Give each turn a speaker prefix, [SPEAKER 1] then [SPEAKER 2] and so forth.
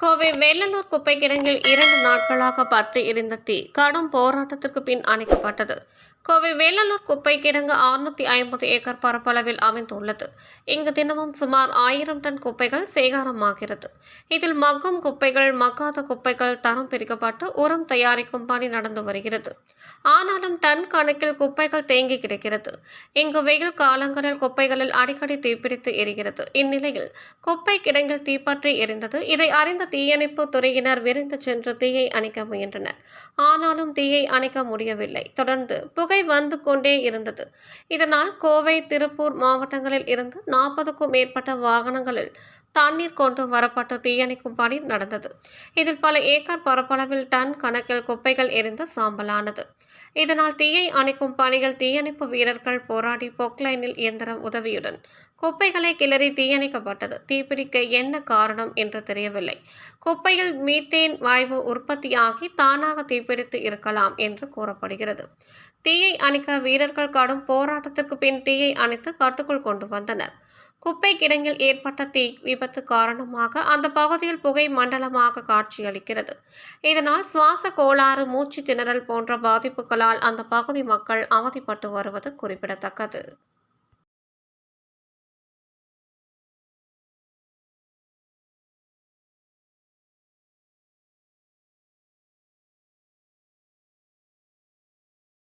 [SPEAKER 1] கோவை வேலனூர் குப்பை கிடங்கில் 2 நாட்களாக பற்றி எரிந்த தீ கடும் போராட்டத்திற்கு பின் அணைக்கப்பட்டது. கோவை வேலனூர் குப்பை கிடங்கு 650 ஏக்கர் பரப்பளவில் அமைந்துள்ளது. இங்கு தினமும் சுமார் 1000 டன் குப்பைகள் சேகரமாகிறது. இதில் மக்கும் குப்பைகள், மக்காத குப்பைகள் தரம் பிரிக்கப்பட்டு உரம் தயாரிக்கும் பணி நடந்து வருகிறது. ஆனாலும் டன் கணக்கில் குப்பைகள் தேங்கி கிடக்கிறது. இங்கு வெயில் காலங்களில் குப்பைகளில் அடிக்கடி தீப்பிடித்து எரிகிறது. இந்நிலையில் குப்பை கிடங்கில் தீப்பற்றி எரிந்தது. இதை அறிந்த தீயணைப்பு துறையினர் விரைந்து சென்று தீயை அணைக்க முயன்றனர். ஆனாலும் தீயை அணைக்க முடியவில்லை. தொடர்ந்து புகை வந்து கொண்டே இருந்தது. இதனால் கோவை, திருப்பூர் மாவட்டங்களில் இருந்து 40க்கும் மேற்பட்ட வாகனங்களில் தண்ணீர் கொண்டு வரப்பட்டு தீயணைக்கும் பணி நடந்தது. இதில் பல ஏக்கர் பரப்பளவில் டன் கணக்கில் குப்பைகள் எரிந்து சாம்பலானது. இதனால் தீயை அணைக்கும் பணியில் தீயணைப்பு வீரர்கள் போராடி பொக்லைனில் இயந்திரம் உதவியுடன் குப்பைகளை கிளறி தீயணைக்கப்பட்டது. தீப்பிடிக்க என்ன காரணம் என்று தெரியவில்லை. குப்பையில் மீத்தேன் வாயு உற்பத்தியாகி தானாக தீப்பிடித்து இருக்கலாம் என்று கூறப்படுகிறது. தீயை அணைக்க வீரர்கள் கடும் போராட்டத்திற்கு பின் தீயை அணைத்து கட்டுக்குள் கொண்டு வந்தனர். குப்பை கிடங்கில் ஏற்பட்ட தீ விபத்து காரணமாக அந்த பகுதியில் புகை மண்டலமாக காட்சியளிக்கிறது. இதனால் சுவாச கோளாறு, மூச்சு திணறல் போன்ற பாதிப்புகளால் அந்த பகுதி மக்கள் அவதிப்பட்டு வருவது குறிப்பிடத்தக்கது.